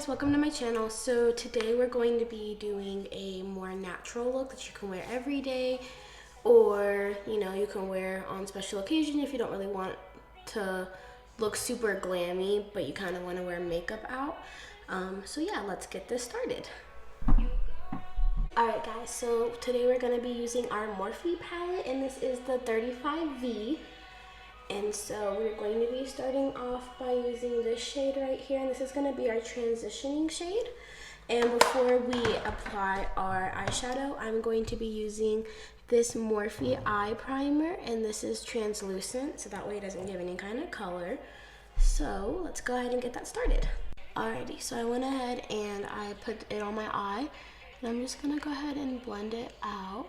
welcome to my channel. So today we're going to be doing a more natural look that you can wear every day, or you can wear on special occasion if you don't really want to look super glammy but you kind of want to wear makeup out. So yeah, let's get this started. Alright guys, so today we're going to be using our Morphe palette, and this is the 35V. And so we're going to be starting off by using this shade right here, and this is going to be our transitioning shade. And before we apply our eyeshadow, I'm going to be using this Morphe eye primer, and this is translucent, so that way it doesn't give any kind of color. So let's go ahead and get that started. Alrighty, so I went ahead and I put it on my eye, and I'm just going to go ahead and blend it out.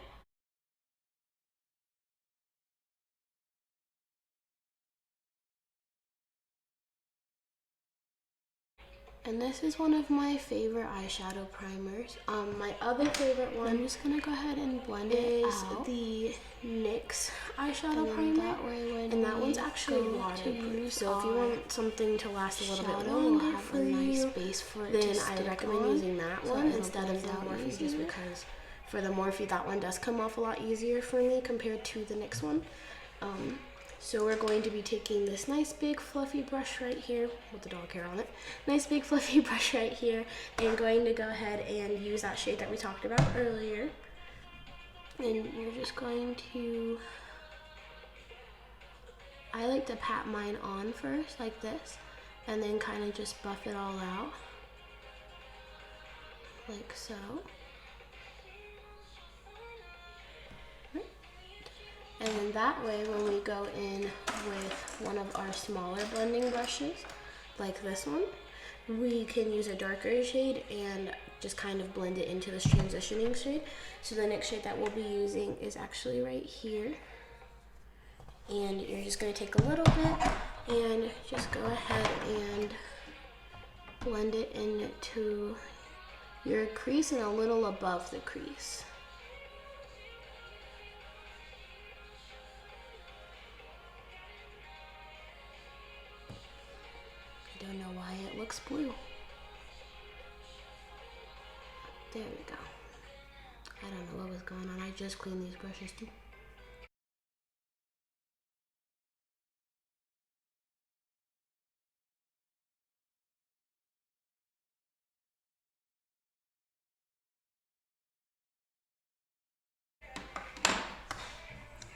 And this is one of my favorite eyeshadow primers. My other favorite one, I'm just gonna go ahead and blend it out, is the NYX eyeshadow primer. And that one's actually waterproof. So if you want something to last a little bit longer for a nice base for it, then I recommend using that one instead of the Morphe, just because for the Morphe, that one does come off a lot easier for me compared to the NYX one. So we're going to be taking this nice big fluffy brush right here with the dog hair on it. Nice big fluffy brush right here, and going to go ahead and use that shade that we talked about earlier. And we're just going to, I like to pat mine on first like this, and then kind of just buff it all out like so. And then that way, when we go in with one of our smaller blending brushes, like this one, we can use a darker shade and just kind of blend it into this transitioning shade. So the next shade that we'll be using is actually right here. And you're just gonna take a little bit and just go ahead and blend it into your crease and a little above the crease. I don't know why it looks blue. There we go. I don't know what was going on. I just cleaned these brushes too.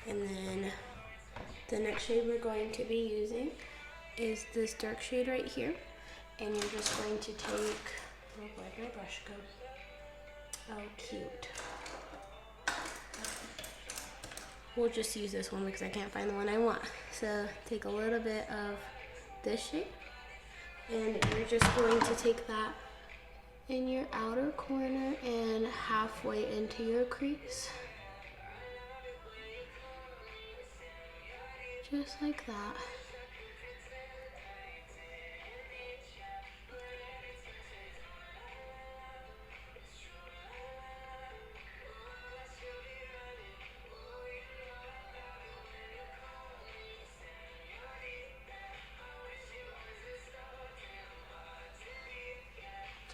And then the next shade we're going to be using is this dark shade right here. And you're just going to take, oh, where'd my brush go? Oh, cute. We'll just use this one because I can't find the one I want. So take a little bit of this shade, and you're just going to take that in your outer corner and halfway into your crease. Just like that.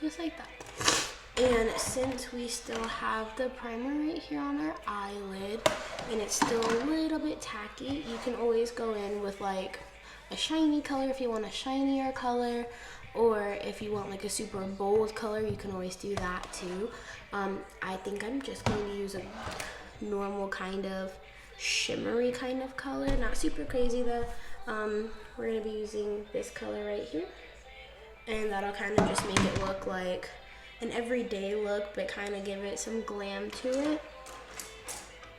Just like that. And since we still have the primer right here on our eyelid and it's still a little bit tacky, you can always go in with like a shiny color if you want a shinier color, or if you want like a super bold color, you can always do that too. I think I'm just going to use a normal kind of shimmery kind of color, not super crazy though. We're going to be using this color right here. And that'll kind of just make it look like an everyday look, but kind of give it some glam to it.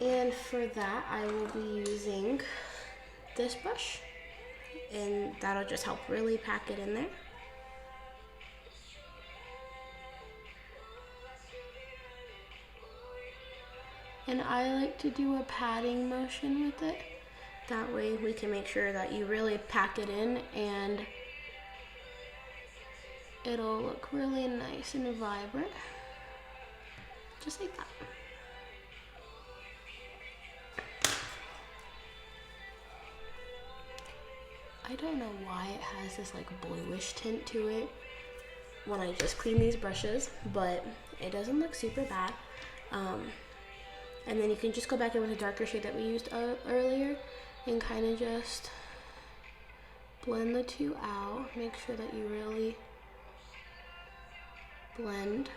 And for that, I will be using this brush, and that'll just help really pack it in there. And I like to do a patting motion with it. That way we can make sure that you really pack it in, and it'll look really nice and vibrant, just like that. I don't know why it has this like bluish tint to it. when I just clean these brushes, but it doesn't look super bad. And then you can just go back in with a darker shade that we used earlier and kind of just blend the two out. Make sure that you really blend,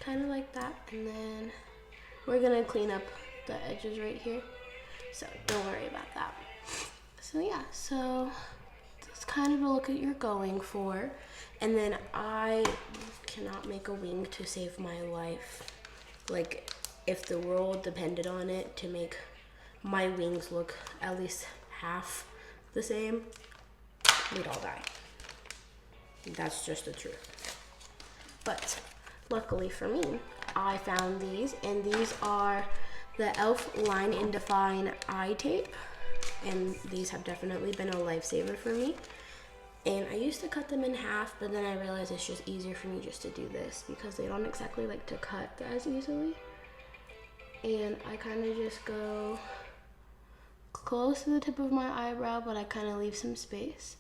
kind of like that. And then we're gonna clean up the edges right here, so don't worry about that. So yeah, so that's kind of the look that you're going for. And then I cannot make a wing to save my life. Like, if the world depended on it to make my wings look at least half the same, we'd all die. That's just the truth. But luckily for me, I found these, and these are the e.l.f. Line and Define eye tape, and these have definitely been a lifesaver for me. And I used to cut them in half, but then I realized it's just easier for me just to do this because they don't exactly like to cut as easily. And I kind of just go close to the tip of my eyebrow, but I kind of leave some space.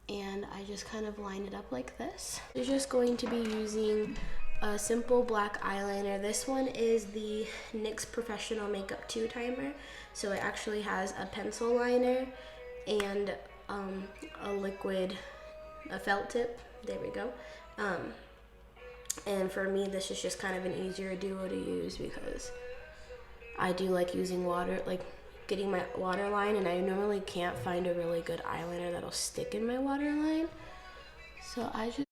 And I just kind of line it up like this. You're just going to be using a simple black eyeliner. This one is the NYX Professional Makeup 2 Timer. So it actually has a pencil liner and a felt tip. There we go. And for me, this is just kind of an easier duo to use because I do like using water, like getting my waterline, and I normally can't find a really good eyeliner that'll stick in my waterline. So I just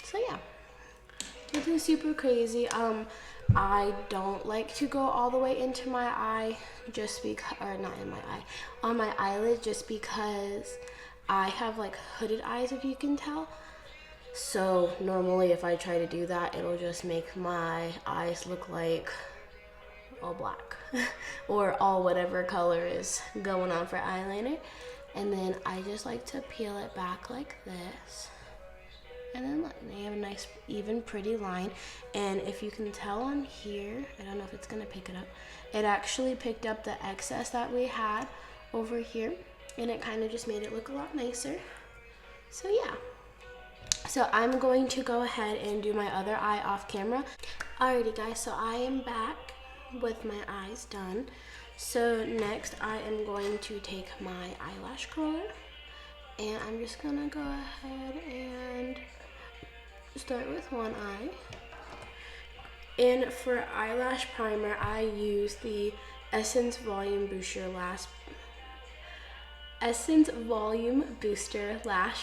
So yeah, nothing super crazy. I don't like to go all the way into my eye just because, or not in my eye, on my eyelid, just because I have like hooded eyes, if you can tell. So normally if I try to do that, it'll just make my eyes look like all black or all whatever color is going on for eyeliner. And then I just like to peel it back like this. And then look, they have a nice, even, pretty line. And if you can tell on here, I don't know if it's gonna pick it up, it actually picked up the excess that we had over here, and it kind of just made it look a lot nicer. So yeah. So I'm going to go ahead and do my other eye off camera. Alrighty guys, so I am back with my eyes done. So next I am going to take my eyelash curler, and I'm just gonna go ahead and start with one eye. And for eyelash primer, I use the Essence Volume Booster Lash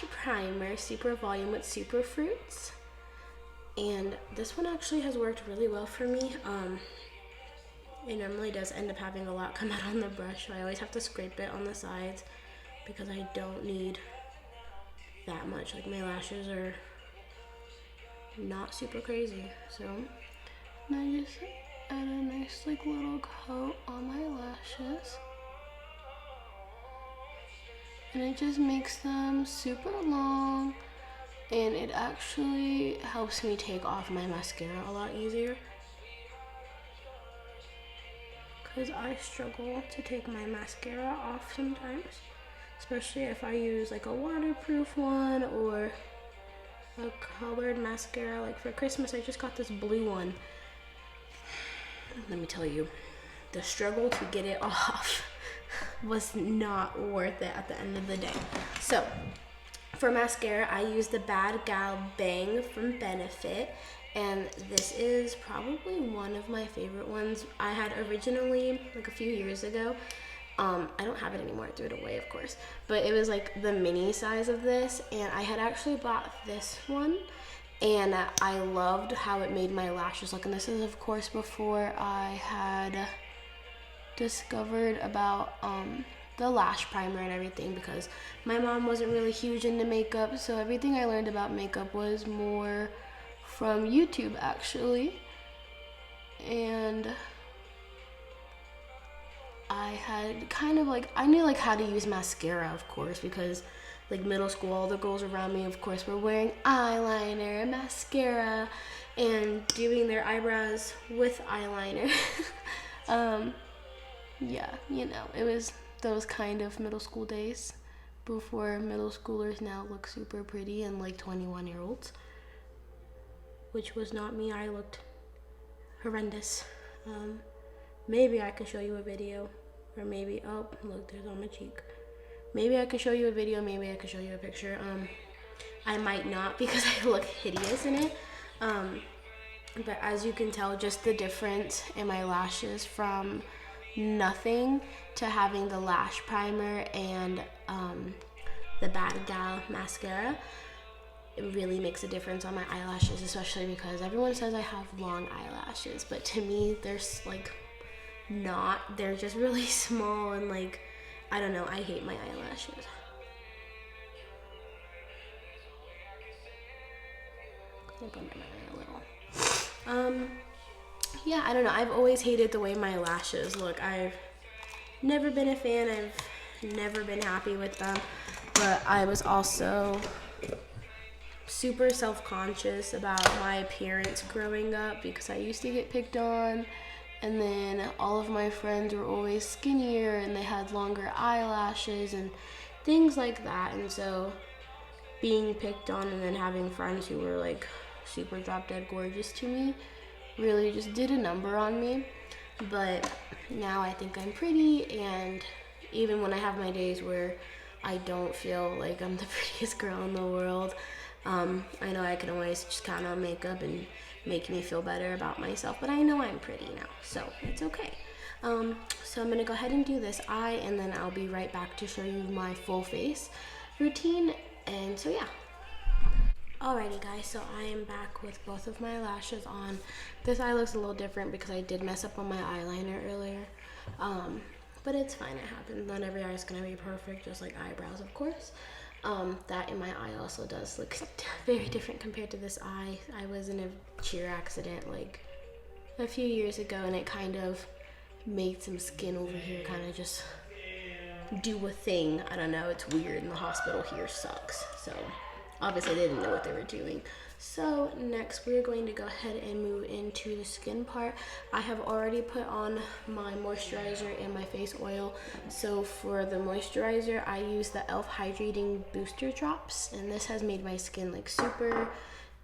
Primer, Super Volume with Super Fruits. And this one actually has worked really well for me. It normally does end up having a lot come out on the brush, so I always have to scrape it on the sides because I don't need that much. Like, my lashes are not super crazy, so and I just add a nice like little coat on my lashes, and it just makes them super long, and it actually helps me take off my mascara a lot easier because I struggle to take my mascara off sometimes, especially if I use like a waterproof one or a colored mascara. Like for Christmas, I just got this blue one. Let me tell you, the struggle to get it off was not worth it at the end of the day. So for mascara, I use the Bad Gal Bang from Benefit, and this is probably one of my favorite ones. I had originally, like a few years ago, I don't have it anymore, I threw it away of course, but it was like the mini size of this, and I had actually bought this one, and I loved how it made my lashes look. And this is of course before I had discovered about the lash primer and everything, because my mom wasn't really huge into makeup, so everything I learned about makeup was more from YouTube actually. and I had kind of like, I knew like how to use mascara, of course, because like middle school, all the girls around me, of course, were wearing eyeliner, mascara, and doing their eyebrows with eyeliner. Yeah, you know, it was those kind of middle school days before middle schoolers now look super pretty and like 21-year-olds, which was not me. I looked horrendous. Maybe I can show you a video, or maybe, oh, look, there's on my cheek. Maybe I can show you a video, maybe I can show you a picture. I might not because I look hideous in it. But as you can tell, just the difference in my lashes from nothing to having the lash primer and the Bad Gal mascara, it really makes a difference on my eyelashes, especially because everyone says I have long eyelashes, but to me, they're like not. They're just really small and like, I don't know, I hate my eyelashes. Up under my eye a little. Yeah, I don't know. I've always hated the way my lashes look. I've never been a fan. I've never been happy with them. But I was also super self-conscious about my appearance growing up because I used to get picked on. And then all of my friends were always skinnier and they had longer eyelashes and things like that. And so being picked on and then having friends who were like super drop dead gorgeous to me really just did a number on me. But now I think I'm pretty, and even when I have my days where I don't feel like I'm the prettiest girl in the world, I know I can always just count on makeup and make me feel better about myself, but I know I'm pretty now, so it's okay. So I'm gonna go ahead and do this eye, and then I'll be right back to show you my full face routine. And so yeah. Alrighty guys, so I am back with both of my lashes on. This eye looks a little different because I did mess up on my eyeliner earlier. But it's fine, it happens. Not every eye is gonna be perfect, just like eyebrows, of course. That in my eye also does look very different compared to this eye. I was in a cheer accident like a few years ago, and it kind of made some skin over here kind of just do a thing. I don't know, it's weird, and the hospital here sucks. So obviously they didn't know what they were doing. So next we're going to go ahead and move into the skin part. I have already put on my moisturizer and my face oil. So for the moisturizer, I use the e.l.f. Hydrating Booster Drops, and this has made my skin like super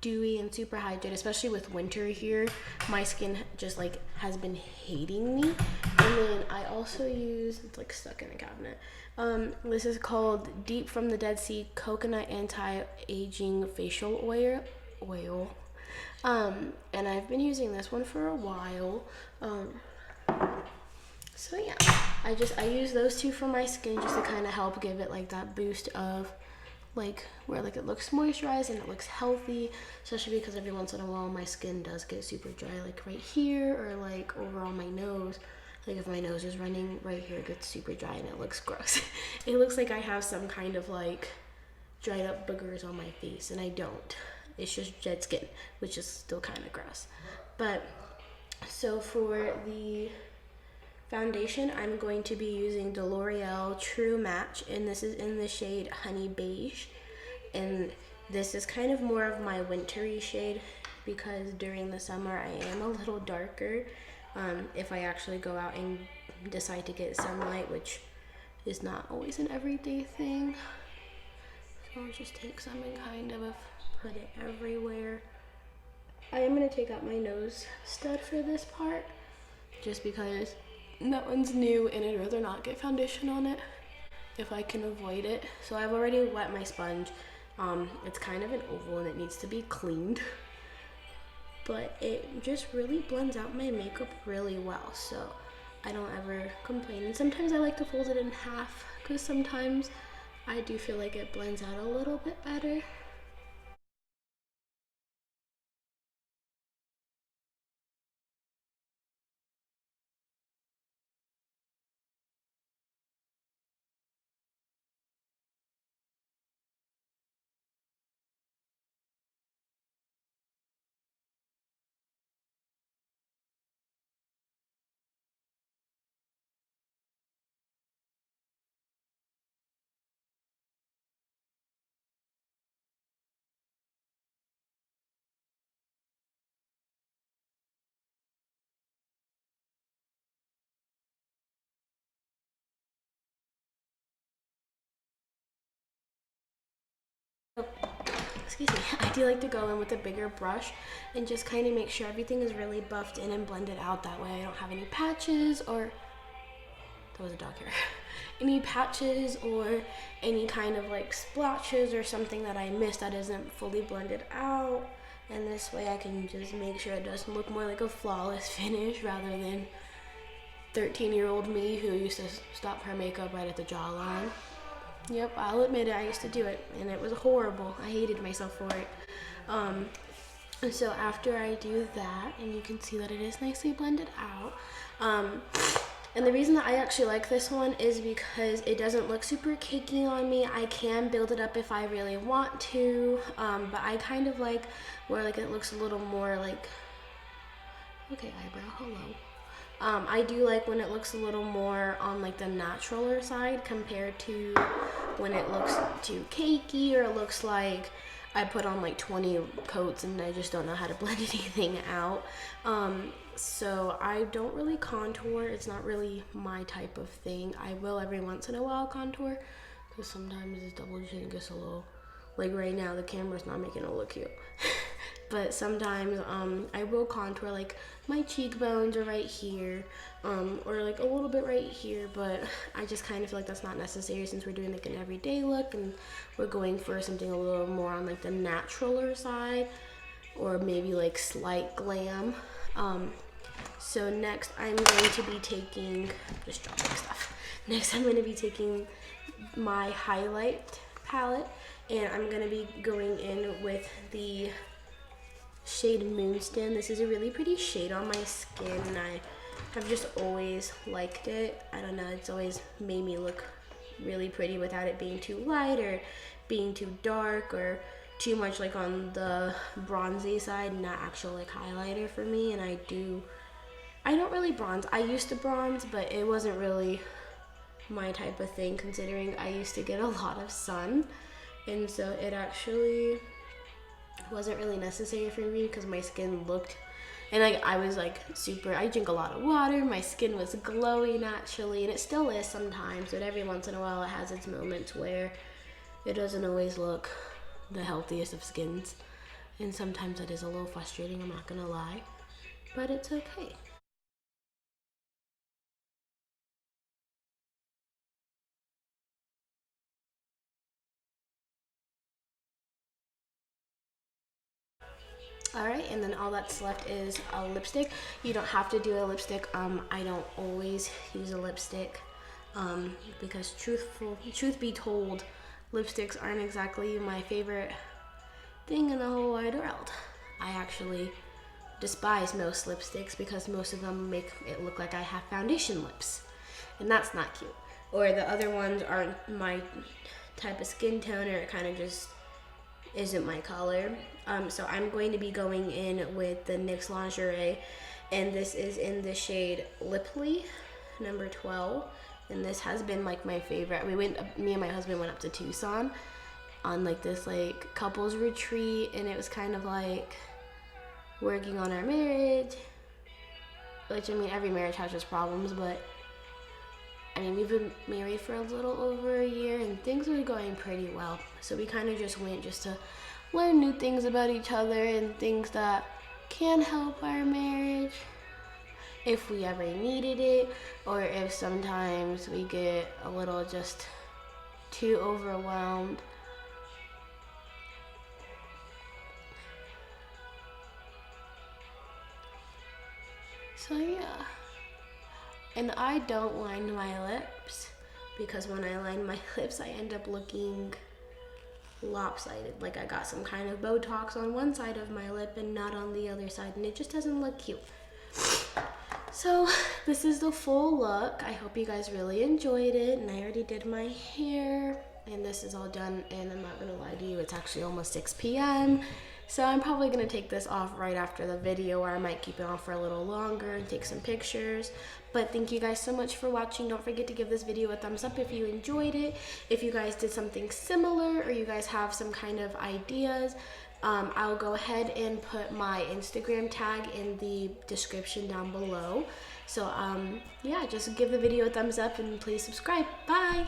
dewy and super hydrated, especially with winter here. My skin just like has been hating me. And then I also use, it's like stuck in a cabinet. This is called Deep from the Dead Sea Coconut Anti-Aging Facial Oil. And I've been using this one for a while. So yeah, I use those two for my skin just to kind of help give it like that boost of like where like it looks moisturized and it looks healthy, especially because every once in a while my skin does get super dry, like right here or like over on my nose. Like if my nose is running right here, it gets super dry and it looks gross. It looks like I have some kind of like dried up boogers on my face, and I don't. It's just dead skin, which is still kind of gross. But so for the foundation, I'm going to be using the L'Oreal True Match, and this is in the shade Honey Beige. And this is kind of more of my wintry shade because during the summer I am a little darker. If I actually go out and decide to get sunlight, which is not always an everyday thing. So I'll just take some and kind of put it everywhere. I am going to take out my nose stud for this part just because that one's new and I'd rather not get foundation on it if I can avoid it. So I've already wet my sponge. It's kind of an oval and it needs to be cleaned, but it just really blends out my makeup really well, so I don't ever complain. And sometimes I like to fold it in half because sometimes I do feel like it blends out a little bit better. excuse me, I do like to go in with a bigger brush and just kind of make sure everything is really buffed in and blended out. That way I don't have any patches or, that was a dog hair, any patches or any kind of like splotches or something that I missed that isn't fully blended out. And this way I can just make sure it doesn't look more like a flawless finish rather than 13-year-old me who used to stop her makeup right at the jawline. Yep, I'll admit it, I used to do it and it was horrible. I hated myself for it. And so after I do that, and you can see that it is nicely blended out, and the reason that I actually like this one is because it doesn't look super cakey on me. I can build it up if I really want to, but I kind of like where like it looks a little more like, okay, eyebrow, hello. I do like when it looks a little more on like the naturaler side compared to when it looks too cakey or it looks like I put on like 20 coats and I just don't know how to blend anything out. So I don't really contour. It's not really my type of thing. I will every once in a while contour because sometimes this double chin gets a little, like right now the camera's not making it look cute. But sometimes I will contour like my cheekbones are right here, or like a little bit right here, but I just kind of feel like that's not necessary since we're doing like an everyday look and we're going for something a little more on like the naturaler side or maybe like slight glam. So next I'm going to be taking, just dropping stuff. Next I'm going to be taking my highlight palette and I'm going to be going in with the shade Moonstone. This is a really pretty shade on my skin and I have just always liked it. I don't know, it's always made me look really pretty without it being too light or being too dark or too much like on the bronzy side, not actual like highlighter for me. And I don't really bronze. I used to bronze, but it wasn't really my type of thing considering I used to get a lot of sun, and so it actually wasn't really necessary for me because my skin looked, and like I was like super, I drink a lot of water, my skin was glowy naturally, and it still is sometimes, but every once in a while it has its moments where it doesn't always look the healthiest of skins, and sometimes that is a little frustrating, I'm not gonna lie, but it's okay. All right, and then all that's left is a lipstick. You don't have to do a lipstick. I don't always use a lipstick because truth be told, lipsticks aren't exactly my favorite thing in the whole wide world. I actually despise most lipsticks because most of them make it look like I have foundation lips, and that's not cute. Or the other ones aren't my type of skin tone, or it kind of just isn't my color. So I'm going to be going in with the NYX Lingerie, and this is in the shade Lipli, number 12. And this has been like my favorite. Me and my husband went up to Tucson on like this like couples retreat, and it was kind of like working on our marriage, which I mean every marriage has its problems, but I mean we've been married for a little over a year and things were going pretty well. So we kind of just went just to learn new things about each other and things that can help our marriage if we ever needed it, or if sometimes we get a little just too overwhelmed. So yeah, and I don't line my lips because when I line my lips I end up looking lopsided, like I got some kind of Botox on one side of my lip and not on the other side, and it just doesn't look cute. So this is the full look. I hope you guys really enjoyed it, and I already did my hair and this is all done, and I'm not gonna lie to you, it's actually almost 6 p.m. So I'm probably gonna take this off right after the video, or I might keep it on for a little longer and take some pictures. But thank you guys so much for watching. Don't forget to give this video a thumbs up if you enjoyed it. If you guys did something similar or you guys have some kind of ideas, I'll go ahead and put my Instagram tag in the description down below. So yeah, just give the video a thumbs up and please subscribe. Bye.